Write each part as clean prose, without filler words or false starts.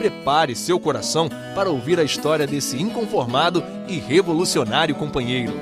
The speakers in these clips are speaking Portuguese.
prepare seu coração para ouvir a história desse inconformado e revolucionário companheiro.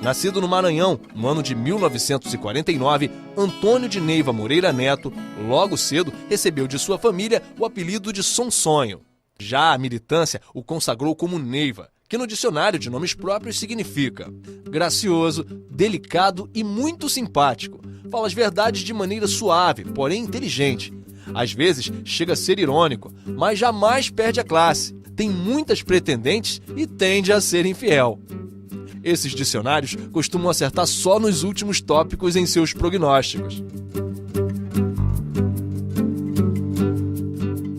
Nascido no Maranhão, no ano de 1949, Antônio de Neiva Moreira Neto, logo cedo, recebeu de sua família o apelido de Sonsonho. Já a militância o consagrou como Neiva, que no dicionário de nomes próprios significa gracioso, delicado e muito simpático. Fala as verdades de maneira suave, porém inteligente. Às vezes chega a ser irônico, mas jamais perde a classe. Tem muitas pretendentes e tende a ser infiel. Esses dicionários costumam acertar só nos últimos tópicos em seus prognósticos.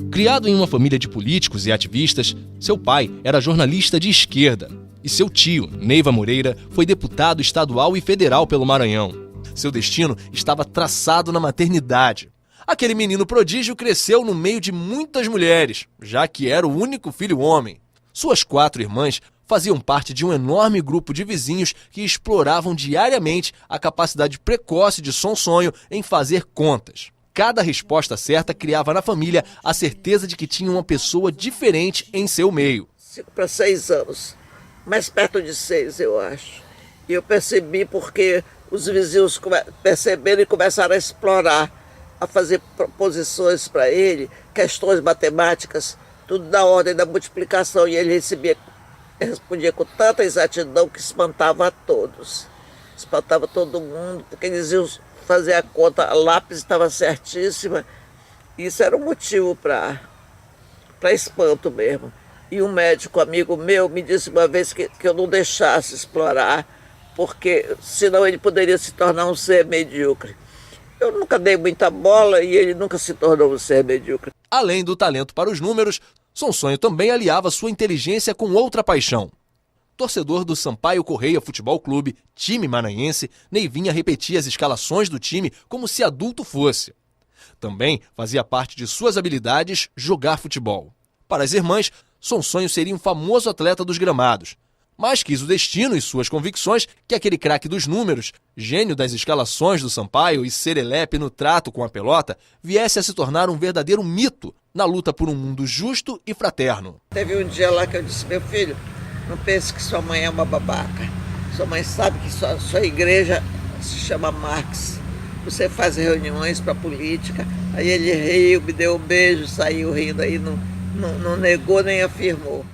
Criado em uma família de políticos e ativistas, seu pai era jornalista de esquerda e seu tio, Neiva Moreira, foi deputado estadual e federal pelo Maranhão. Seu destino estava traçado na maternidade. Aquele menino prodígio cresceu no meio de muitas mulheres, já que era o único filho homem. Suas 4 irmãs faziam parte de um enorme grupo de vizinhos que exploravam diariamente a capacidade precoce de Sonsonho em fazer contas. Cada resposta certa criava na família a certeza de que tinha uma pessoa diferente em seu meio. 5 para 6 anos, mais perto de 6, eu acho. E eu percebi porque os vizinhos perceberam e começaram a explorar, a fazer proposições para ele, questões matemáticas, tudo da ordem da multiplicação, e ele respondia com tanta exatidão que espantava a todos. Espantava todo mundo, porque eles iam fazer a conta, a lápis estava certíssima. Isso era um motivo para espanto mesmo. E um médico amigo meu me disse uma vez que eu não deixasse explorar, porque senão ele poderia se tornar um ser medíocre. Eu nunca dei muita bola e ele nunca se tornou um ser medíocre. Além do talento para os números, Sonsonho também aliava sua inteligência com outra paixão. Torcedor do Sampaio Correia Futebol Clube, time maranhense, Neivinha repetia as escalações do time como se adulto fosse. Também fazia parte de suas habilidades jogar futebol. Para as irmãs, Sonsonho seria um famoso atleta dos gramados, mas quis o destino e suas convicções que aquele craque dos números, gênio das escalações do Sampaio e serelepe no trato com a pelota, viesse a se tornar um verdadeiro mito na luta por um mundo justo e fraterno. Teve um dia lá que eu disse: meu filho, não pense que sua mãe é uma babaca. Sua mãe sabe que sua igreja se chama Marx. Você faz reuniões para política. Aí ele riu, me deu um beijo, saiu rindo, aí não negou nem afirmou.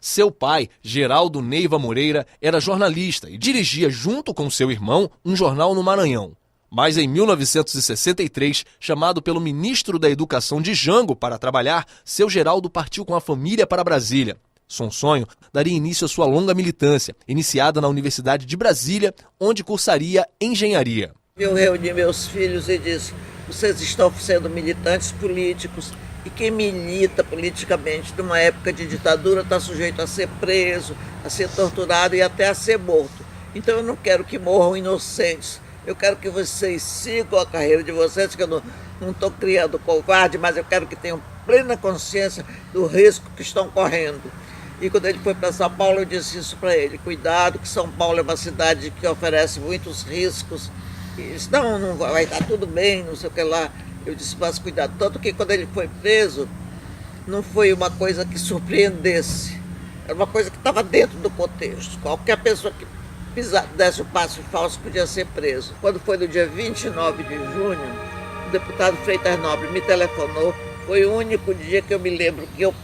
Seu pai, Geraldo Neiva Moreira, era jornalista e dirigia junto com seu irmão um jornal no Maranhão. Mas em 1963, chamado pelo ministro da Educação de Jango para trabalhar, seu Geraldo partiu com a família para Brasília. Sonsonho daria início à sua longa militância, iniciada na Universidade de Brasília, onde cursaria engenharia. Eu reuni meus filhos e disse: vocês estão sendo militantes políticos, e quem milita politicamente numa época de ditadura está sujeito a ser preso, a ser torturado e até a ser morto. Então eu não quero que morram inocentes. Eu quero que vocês sigam a carreira de vocês, que eu não estou criando covarde, mas eu quero que tenham plena consciência do risco que estão correndo. E quando ele foi para São Paulo, eu disse isso para ele: cuidado, que São Paulo é uma cidade que oferece muitos riscos. E disse: não vai estar tudo bem, não sei o que lá. Eu disse: mas cuidado. Tanto que quando ele foi preso, não foi uma coisa que surpreendesse. Era uma coisa que estava dentro do contexto. Qualquer pessoa que desse o passo falso podia ser preso. Quando foi no dia 29 de junho, o deputado Freitas Nobre me telefonou. Foi o único dia que eu me lembro que eu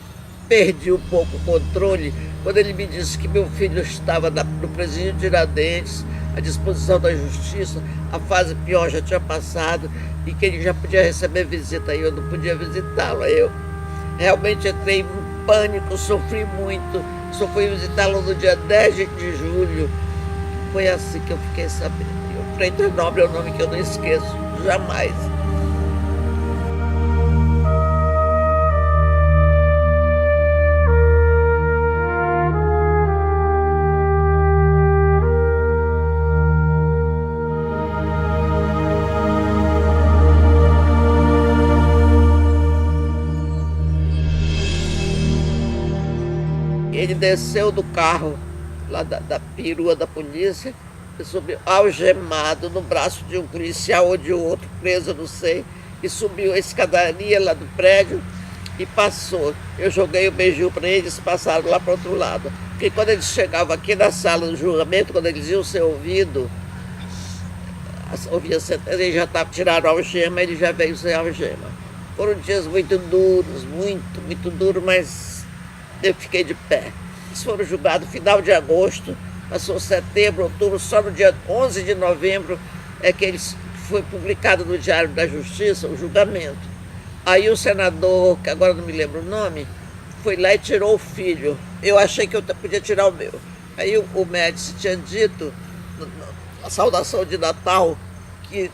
perdi um pouco o controle, quando ele me disse que meu filho estava no presídio de Tiradentes, à disposição da justiça, a fase pior já tinha passado e que ele já podia receber visita e eu não podia visitá-lo. Eu realmente entrei em pânico, sofri muito. Só fui visitá-lo no dia 10 de julho. Foi assim que eu fiquei sabendo. O Freitas Nobre é um nome que eu não esqueço, jamais. Ele desceu do carro lá da perua da polícia Ele subiu algemado no braço de um policial ou de outro, preso, não sei, e subiu a escadaria lá do prédio e passou. Eu joguei o beiju para eles, passaram lá para o outro lado. Porque quando eles chegavam aqui na sala do julgamento, quando eles iam ser ouvidos, eles já tiraram a algema, ele já veio sem algema. Foram dias muito duros, muito duros, mas eu fiquei de pé. Eles foram julgados no final de agosto, passou setembro, outubro, só no dia 11 de novembro é que eles foi publicado no Diário da Justiça o julgamento. Aí o senador, que agora não me lembro o nome, foi lá e tirou o filho. Eu achei que eu podia tirar o meu. Aí o Médici tinha dito, a saudação de Natal, que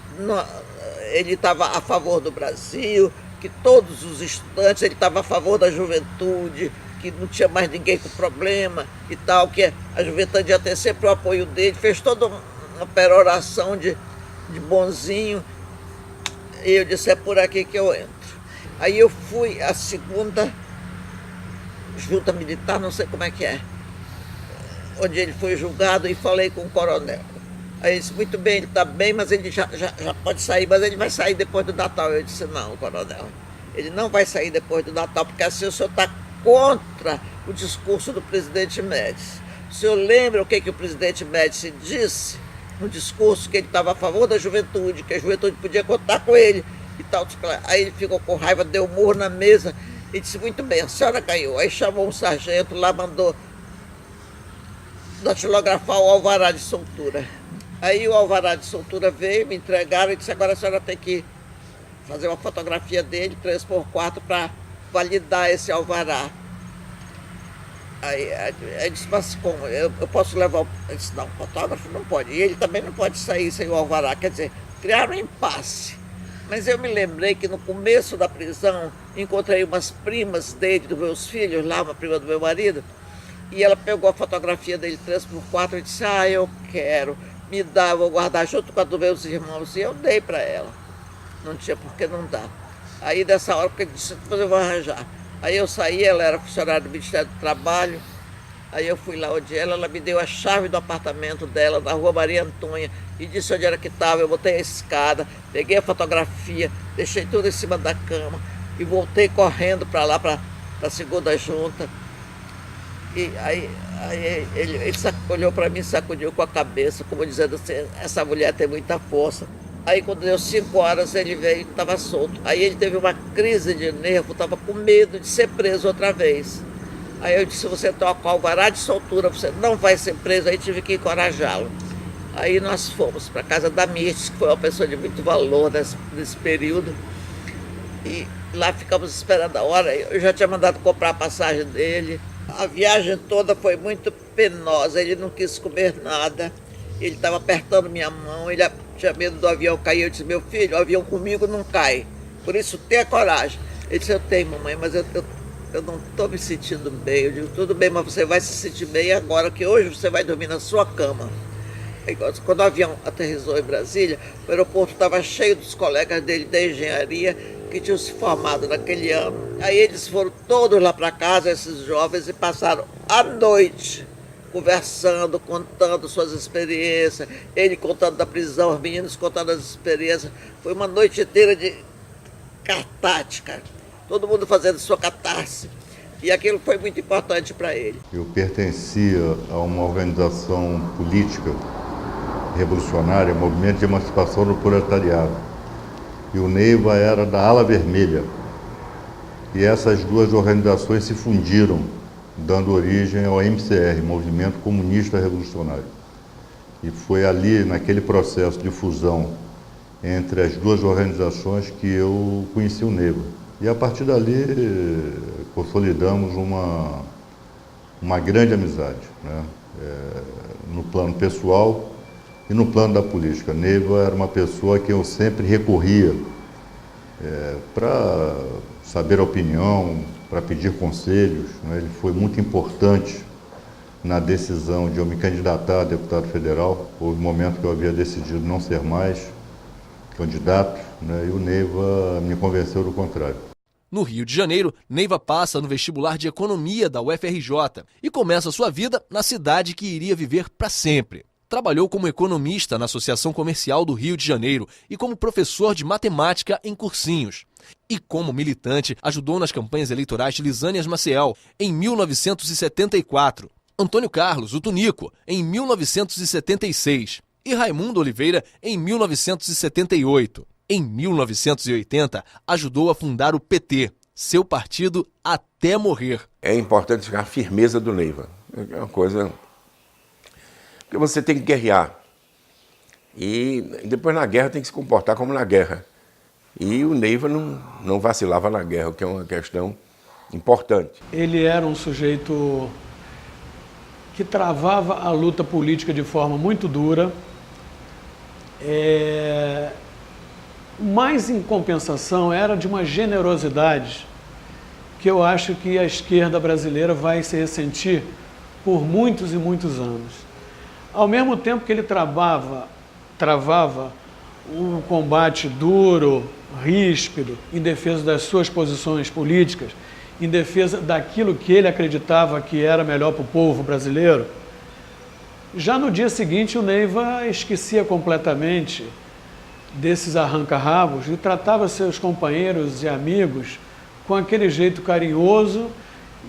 ele estava a favor do Brasil, que todos os estudantes, ele estava a favor da juventude, que não tinha mais ninguém com problema e tal, que a juventude ia ter sempre o apoio dele, fez toda uma peroração de bonzinho, e eu disse, é por aqui que eu entro. Aí eu fui à segunda junta militar, não sei como é que é, onde ele foi julgado, e falei com o coronel. Aí ele disse, muito bem, ele está bem, mas ele já pode sair, mas ele vai sair depois do Natal. Eu disse, não, coronel, ele não vai sair depois do Natal, porque assim o senhor está contra o discurso do presidente Médici. O senhor lembra o que o presidente Médici disse no discurso, que ele estava a favor da juventude, que a juventude podia contar com ele e tal. Aí ele ficou com raiva, deu um murro na mesa e disse, muito bem, a senhora caiu. Aí chamou um sargento lá, mandou datilografar o alvará de soltura. Aí o alvará de soltura veio, me entregaram e disse, agora a senhora tem que fazer uma fotografia dele, 3x4, para validar esse alvará. Aí disse, mas como? Eu posso levar o... Eu disse, não, o fotógrafo não pode. E ele também não pode sair sem o alvará. Quer dizer, criaram um impasse. Mas eu me lembrei que no começo da prisão, encontrei umas primas dele, dos meus filhos lá, uma prima do meu marido, e ela pegou a fotografia dele 3x4 e disse, eu quero, me dá, vou guardar junto com a dos meus irmãos. E eu dei para ela. Não tinha por que não dar. Aí dessa hora, porque ele disse, depois eu vou arranjar. Aí eu saí, ela era funcionária do Ministério do Trabalho, aí eu fui lá onde ela me deu a chave do apartamento dela, na rua Maria Antônia, e disse onde era que estava. Eu botei a escada, peguei a fotografia, deixei tudo em cima da cama e voltei correndo para lá, para a segunda junta. E aí ele olhou para mim, sacudiu com a cabeça, como dizendo assim, essa mulher tem muita força. Aí quando deu 5 horas ele veio e estava solto. Aí ele teve uma crise de nervo, estava com medo de ser preso outra vez. Aí eu disse, você toca o alvará de soltura, você não vai ser preso. Aí tive que encorajá-lo. Aí nós fomos para a casa da Mirtes, que foi uma pessoa de muito valor nesse período. E lá ficamos esperando a hora. Eu já tinha mandado comprar a passagem dele. A viagem toda foi muito penosa, ele não quis comer nada. Ele estava apertando minha mão, ele tinha medo do avião cair. Eu disse, meu filho, o avião comigo não cai, por isso tenha coragem. Ele disse, eu tenho, mamãe, mas eu não estou me sentindo bem. Eu digo, tudo bem, mas você vai se sentir bem agora, que hoje você vai dormir na sua cama. Aí, quando o avião aterrissou em Brasília, o aeroporto estava cheio dos colegas dele da engenharia, que tinham se formado naquele ano. Aí eles foram todos lá para casa, esses jovens, e passaram a noite conversando, contando suas experiências, ele contando da prisão, os meninos contando as experiências. Foi uma noite inteira de catártica, todo mundo fazendo sua catarse. E aquilo foi muito importante para ele. Eu pertencia a uma organização política revolucionária, Movimento de Emancipação do Proletariado. E o Neiva era da Ala Vermelha. E essas duas organizações se fundiram, dando origem ao MCR, Movimento Comunista Revolucionário. E foi ali, naquele processo de fusão entre as duas organizações, que eu conheci o Neiva. E a partir dali consolidamos uma grande amizade, né? No plano pessoal e no plano da política. Neiva era uma pessoa que eu sempre recorria para saber a opinião, para pedir conselhos, né? Ele foi muito importante na decisão de eu me candidatar a deputado federal. Houve um momento que eu havia decidido não ser mais candidato, né? E o Neiva me convenceu do contrário. No Rio de Janeiro, Neiva passa no vestibular de Economia da UFRJ e começa sua vida na cidade que iria viver para sempre. Trabalhou como economista na Associação Comercial do Rio de Janeiro e como professor de matemática em cursinhos. E como militante, ajudou nas campanhas eleitorais de Lisânias Maciel, em 1974, Antônio Carlos, o Tunico, em 1976 e Raimundo Oliveira, em 1978. Em 1980, ajudou a fundar o PT, seu partido até morrer. É importante a firmeza do Neiva. É uma coisa... Porque você tem que guerrear. E depois na guerra tem que se comportar como na guerra. E o Neiva não vacilava na guerra, o que é uma questão importante. Ele era um sujeito que travava a luta política de forma muito dura. Mas em compensação era de uma generosidade que eu acho que a esquerda brasileira vai se ressentir por muitos e muitos anos. Ao mesmo tempo que ele travava um combate duro, ríspido, em defesa das suas posições políticas, em defesa daquilo que ele acreditava que era melhor para o povo brasileiro, já no dia seguinte o Neiva esquecia completamente desses arranca-rabos e tratava seus companheiros e amigos com aquele jeito carinhoso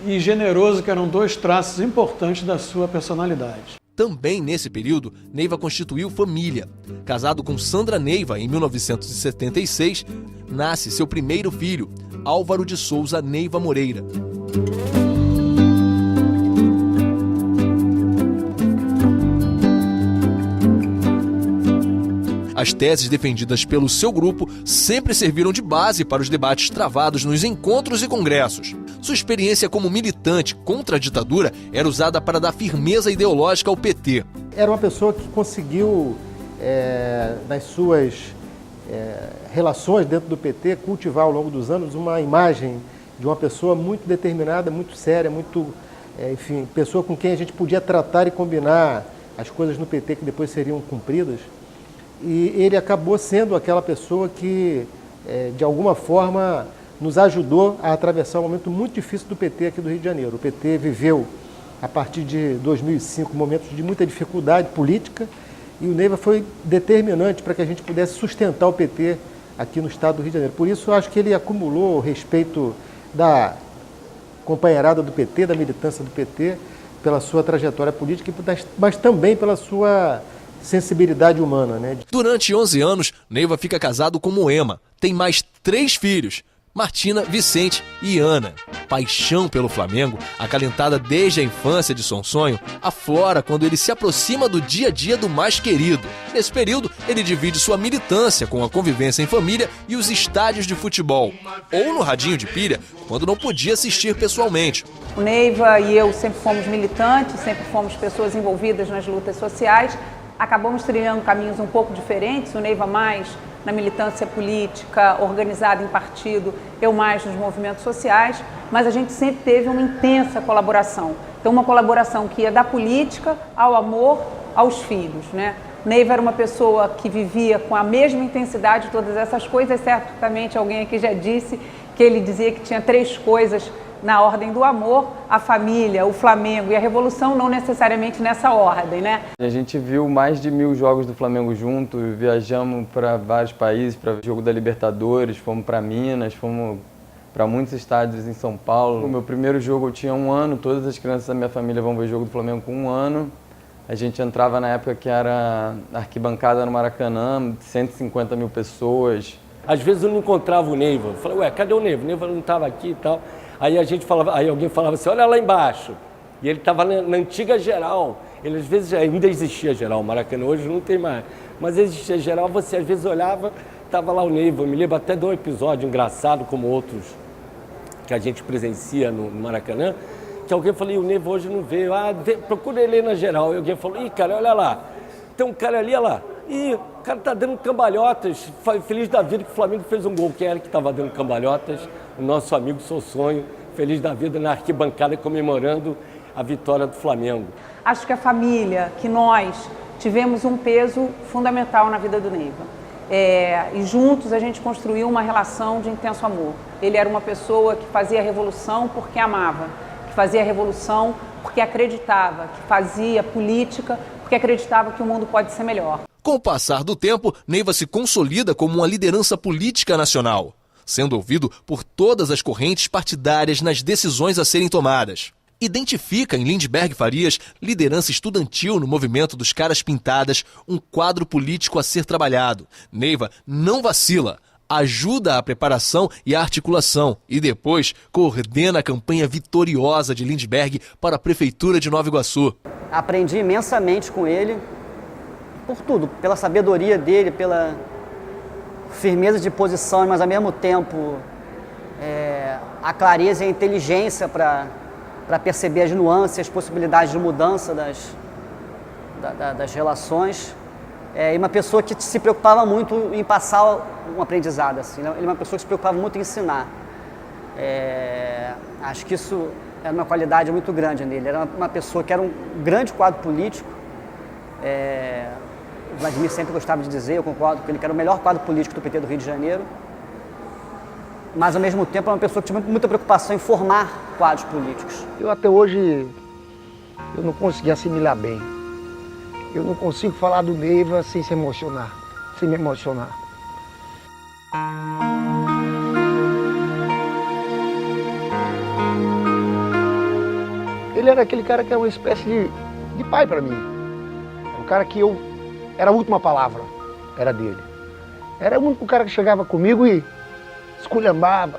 e generoso que eram dois traços importantes da sua personalidade. Também nesse período, Neiva constituiu família. Casado com Sandra Neiva em 1976, nasce seu primeiro filho, Álvaro de Souza Neiva Moreira. As teses defendidas pelo seu grupo sempre serviram de base para os debates travados nos encontros e congressos. Sua experiência como militante contra a ditadura era usada para dar firmeza ideológica ao PT. Era uma pessoa que conseguiu, nas suas relações dentro do PT, cultivar ao longo dos anos uma imagem de uma pessoa muito determinada, muito séria, muito, pessoa com quem a gente podia tratar e combinar as coisas no PT que depois seriam cumpridas. E ele acabou sendo aquela pessoa que, de alguma forma, nos ajudou a atravessar um momento muito difícil do PT aqui do Rio de Janeiro. O PT viveu, a partir de 2005, momentos de muita dificuldade política e o Neiva foi determinante para que a gente pudesse sustentar o PT aqui no estado do Rio de Janeiro. Por isso, eu acho que ele acumulou o respeito da companheirada do PT, da militância do PT, pela sua trajetória política, mas também pela sua sensibilidade humana, né? Durante 11 anos, Neiva fica casado com Moema. Tem mais 3 filhos, Martina, Vicente e Ana. Paixão pelo Flamengo, acalentada desde a infância de Sonsonho, aflora quando ele se aproxima do dia a dia do mais querido. Nesse período, ele divide sua militância com a convivência em família e os estádios de futebol. Ou no radinho de pilha, quando não podia assistir pessoalmente. O Neiva e eu sempre fomos militantes, sempre fomos pessoas envolvidas nas lutas sociais. Acabamos trilhando caminhos um pouco diferentes, o Neiva mais na militância política, organizada em partido, eu mais nos movimentos sociais, mas a gente sempre teve uma intensa colaboração. Então, uma colaboração que ia da política ao amor, aos filhos, né? Neiva era uma pessoa que vivia com a mesma intensidade todas essas coisas, certamente alguém aqui já disse que ele dizia que tinha 3 coisas na ordem do amor, a família, o Flamengo e a Revolução, não necessariamente nessa ordem, né? A gente viu mais de 1000 jogos do Flamengo junto, viajamos para vários países, para o jogo da Libertadores, fomos para Minas, fomos para muitos estádios em São Paulo. O meu primeiro jogo eu tinha 1 ano, todas as crianças da minha família vão ver o jogo do Flamengo com 1 ano. A gente entrava na época que era arquibancada no Maracanã, 150 mil pessoas. Às vezes eu não encontrava o Neiva, eu falei, ué, cadê o Neiva? O Neiva não estava aqui e tal. Aí alguém falava assim, olha lá embaixo. E ele estava na antiga Geral. Ele às vezes ainda existia Geral, Maracanã hoje não tem mais. Mas existia Geral, você às vezes olhava, estava lá o Neiva. Eu me lembro até de um episódio engraçado, como outros que a gente presencia no Maracanã, que alguém falou, e o Neiva hoje não veio. Procura ele na Geral. E alguém falou, ih, cara, olha lá, tem um cara ali, olha lá. E o cara tá dando cambalhotas, feliz da vida que o Flamengo fez um gol. Quem era que estava dando cambalhotas? O nosso amigo Sonsonho, feliz da vida na arquibancada comemorando a vitória do Flamengo. Acho que a família, que nós tivemos um peso fundamental na vida do Neiva. E juntos a gente construiu uma relação de intenso amor. Ele era uma pessoa que fazia a revolução porque amava, que fazia a revolução porque acreditava, que fazia política porque acreditava que o mundo pode ser melhor. Com o passar do tempo, Neiva se consolida como uma liderança política nacional, sendo ouvido por todas as correntes partidárias nas decisões a serem tomadas. Identifica em Lindbergh Farias liderança estudantil no movimento dos Caras Pintadas, um quadro político a ser trabalhado. Neiva não vacila, ajuda a preparação e a articulação e depois coordena a campanha vitoriosa de Lindbergh para a Prefeitura de Nova Iguaçu. Aprendi imensamente com ele, por tudo, pela sabedoria dele, pela firmeza de posição, mas ao mesmo tempo a clareza e a inteligência para perceber as nuances, as possibilidades de mudança das relações. E uma pessoa que se preocupava muito em passar um aprendizado. Assim. Ele é uma pessoa que se preocupava muito em ensinar. Acho que isso era uma qualidade muito grande nele. Era uma pessoa que era um grande quadro político. O Vladimir sempre gostava de dizer, eu concordo com ele, que era o melhor quadro político do PT do Rio de Janeiro. Mas, ao mesmo tempo, é uma pessoa que tinha muita preocupação em formar quadros políticos. Eu até hoje eu não consegui assimilar bem. Eu não consigo falar do Neiva sem se emocionar, sem me emocionar. Ele era aquele cara que era uma espécie de pai para mim. Um cara que era a última palavra, era dele. Era o único cara que chegava comigo e esculhambava,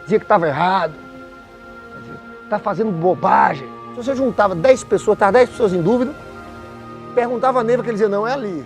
dizia que estava errado, está fazendo bobagem. Se você juntava 10 pessoas, estava 10 pessoas em dúvida, perguntava a Neiva, que ele dizia, não, é ali.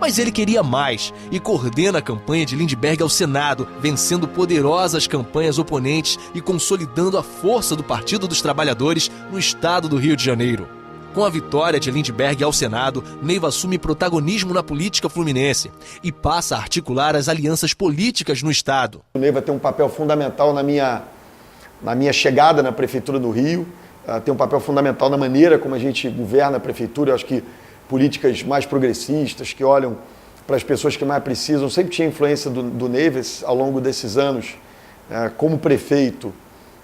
Mas ele queria mais e coordena a campanha de Lindbergh ao Senado, vencendo poderosas campanhas oponentes e consolidando a força do Partido dos Trabalhadores no estado do Rio de Janeiro. Com a vitória de Lindbergh ao Senado, Neiva assume protagonismo na política fluminense e passa a articular as alianças políticas no estado. O Neiva tem um papel fundamental na minha chegada na Prefeitura do Rio, tem um papel fundamental na maneira como a gente governa a Prefeitura. Eu acho que políticas mais progressistas, que olham para as pessoas que mais precisam, sempre tinha influência do Neiva ao longo desses anos, como prefeito,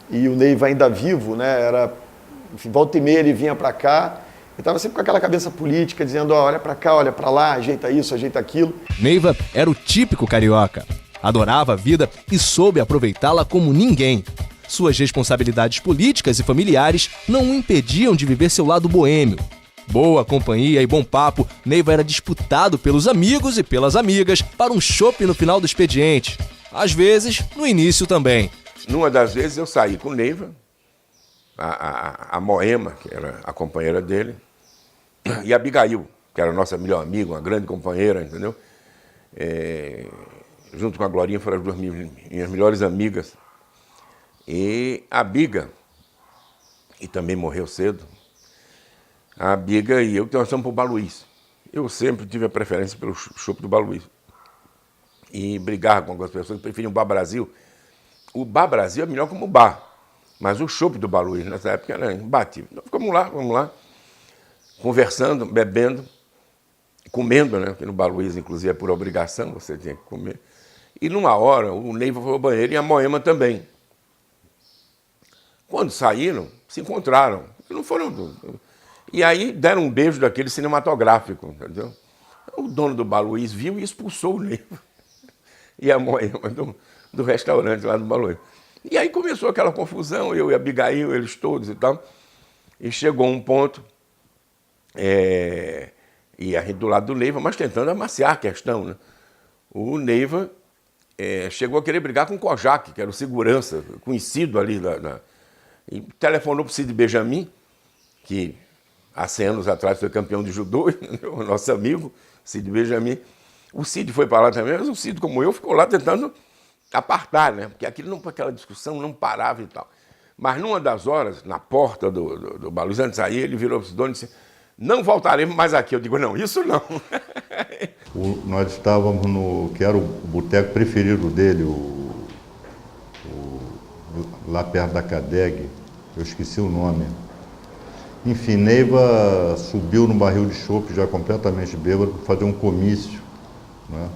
e o Neiva ainda vivo, né, enfim, volta e meia ele vinha para cá, e estava sempre com aquela cabeça política, dizendo, olha para cá, olha para lá, ajeita isso, ajeita aquilo. Neiva era o típico carioca, adorava a vida e soube aproveitá-la como ninguém. Suas responsabilidades políticas e familiares não o impediam de viver seu lado boêmio. Boa companhia e bom papo, Neiva era disputado pelos amigos e pelas amigas para um chopp no final do expediente. Às vezes, no início também. Numa das vezes eu saí com Neiva, a Moema, que era a companheira dele, e a Abigail, que era a nossa melhor amiga, uma grande companheira, entendeu? Junto com a Glorinha foram as duas minhas melhores amigas. E a Biga, e também morreu cedo, a Biga e eu, que nós fomos para o Baluís. Eu sempre tive a preferência pelo chopp do Baluís. E brigava com algumas pessoas que preferiam o Bar Brasil. O Bar Brasil é melhor como o bar, mas o chopp do Baluís nessa época era imbatível. Então vamos lá, conversando, bebendo, comendo, né? Porque no Baluís, inclusive, é por obrigação, você tinha que comer. E numa hora, o Neiva foi ao banheiro e a Moema também. Quando saíram, se encontraram. Não foram... E aí deram um beijo daquele cinematográfico, entendeu? O dono do Baluís viu e expulsou o Neiva. E a Moema do restaurante lá do Baluís. E aí começou aquela confusão, eu e a Abigail, eles todos e tal. E chegou um ponto, e a gente do lado do Neiva, mas tentando amaciar a questão, né? O Neiva chegou a querer brigar com o Kojak, que era o segurança, conhecido ali e telefonou para o Cid Benjamin, que há 100 anos atrás foi campeão de judô, o nosso amigo, Cid Benjamin. O Cid foi para lá também, mas o Cid, como eu, ficou lá tentando apartar, né? Porque aquela discussão não parava e tal. Mas numa das horas, na porta do Baluís, antes de sair, ele virou para os donos e disse, não voltaremos mais aqui. Eu digo, não, isso não. Nós estávamos que era o boteco preferido dele, lá perto da Cadeg, eu esqueci o nome. Enfim, Neiva subiu no barril de chopp, já completamente bêbado, para fazer um comício, né,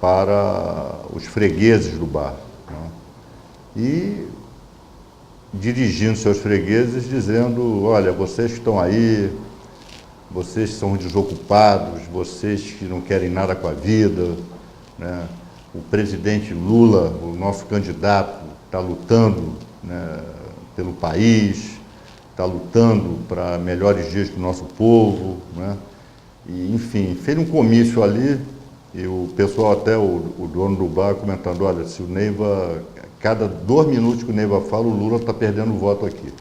para os fregueses do bar. Né, e dirigindo seus fregueses, dizendo, olha, vocês que estão aí, vocês são desocupados, vocês que não querem nada com a vida, né? O presidente Lula, o nosso candidato, está lutando, né, pelo país, está lutando para melhores dias do nosso povo, né? E, enfim, fez um comício ali e o pessoal, até o dono do bar, comentando, olha, se o Neiva, cada 2 minutos que o Neiva fala, o Lula está perdendo voto aqui.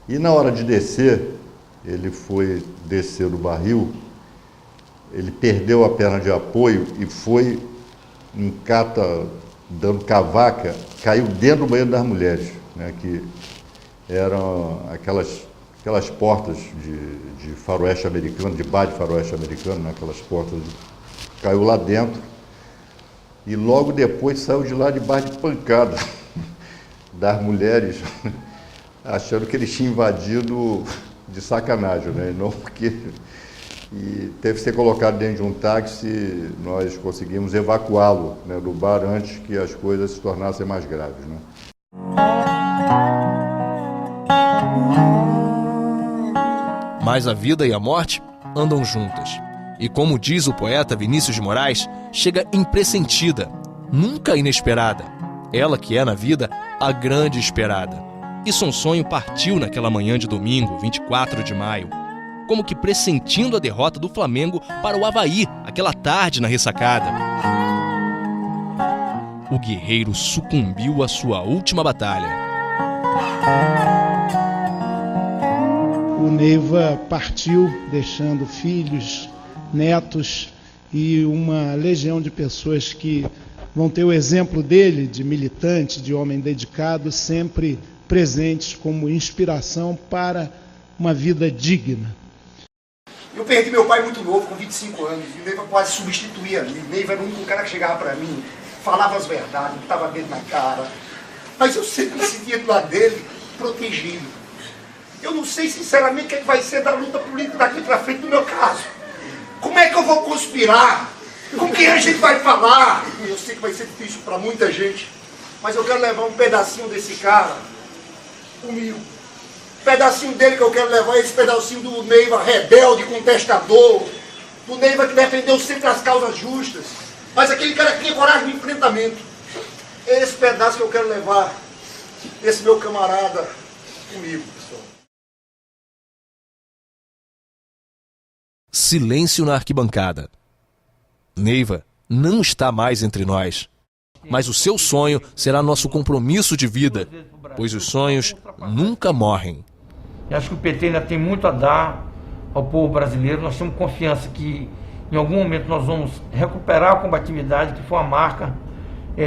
E na hora de descer, ele foi descer do barril, ele perdeu a perna de apoio e foi em cata, dando cavaca, caiu dentro do banheiro das mulheres, né, que eram aquelas portas de faroeste americano, de bar de faroeste americano, né, aquelas portas, caiu lá dentro e logo depois saiu de lá de bar de pancada das mulheres, achando que ele tinha invadido de sacanagem, né, e não porque... E teve que ser colocado dentro de um táxi, nós conseguimos evacuá-lo, né, do bar antes que as coisas se tornassem mais graves, né. Mas a vida e a morte andam juntas. E como diz o poeta Vinícius de Moraes, chega impressentida, nunca inesperada. Ela que é na vida a grande esperada. E Sonsonho partiu naquela manhã de domingo, 24 de maio. Como que pressentindo a derrota do Flamengo para o Avaí, aquela tarde na ressacada. O guerreiro sucumbiu à sua última batalha. O Neiva partiu, deixando filhos, netos e uma legião de pessoas que vão ter o exemplo dele, de militante, de homem dedicado, sempre presentes como inspiração para uma vida digna. Eu perdi meu pai muito novo, com 25 anos, e o Neiva quase substituía ali. O Neiva era o único cara que chegava para mim, falava as verdades, botava dedo na cara. Mas eu sempre me sentia do lado dele, protegido. Eu não sei sinceramente o que vai ser da luta política daqui para frente no meu caso. Como é que eu vou conspirar? Com quem a gente vai falar? Eu sei que vai ser difícil para muita gente, mas eu quero levar um pedacinho desse cara, humilde. Pedacinho dele que eu quero levar, esse pedacinho do Neiva rebelde, contestador, do Neiva que defendeu sempre as causas justas, mas aquele cara que tinha coragem de enfrentamento. É esse pedaço que eu quero levar, esse meu camarada comigo, pessoal. Silêncio na arquibancada. Neiva não está mais entre nós, mas o seu sonho será nosso compromisso de vida, pois os sonhos nunca morrem. Eu acho que o PT ainda tem muito a dar ao povo brasileiro. Nós temos confiança que em algum momento nós vamos recuperar a combatividade que foi a marca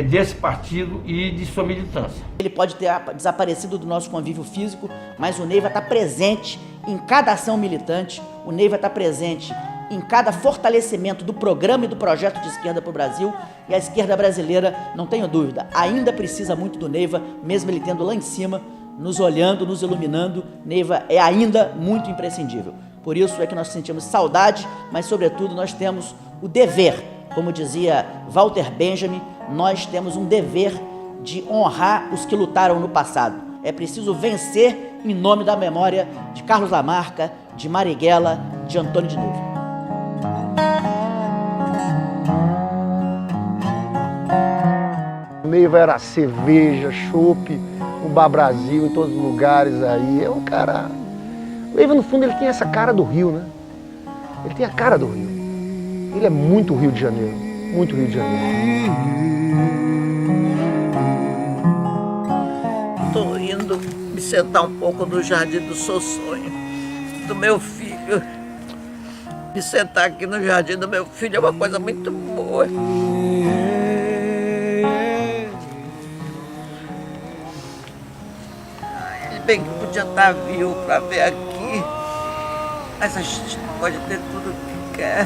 desse partido e de sua militância. Ele pode ter desaparecido do nosso convívio físico, mas o Neiva está presente em cada ação militante, o Neiva está presente em cada fortalecimento do programa e do projeto de esquerda para o Brasil, e a esquerda brasileira, não tenho dúvida, ainda precisa muito do Neiva, mesmo ele tendo lá em cima, nos olhando, nos iluminando. Neiva é ainda muito imprescindível. Por isso é que nós sentimos saudade, mas sobretudo nós temos o dever, como dizia Walter Benjamin, nós temos um dever de honrar os que lutaram no passado. É preciso vencer em nome da memória de Carlos Lamarca, de Marighella, de Antônio de Neiva. O Neiva era cerveja, chopp, o Bar Brasil, em todos os lugares aí. É um cara... O Neiva, no fundo, ele tem essa cara do Rio, né? Ele tem a cara do Rio. Ele é muito Rio de Janeiro. Muito Rio de Janeiro. Estou indo me sentar um pouco no jardim do Sonsonho, do meu filho. Me sentar aqui no jardim do meu filho é uma coisa muito boa. Bem que podia estar vivo para ver aqui, mas a gente pode ter tudo o que quer.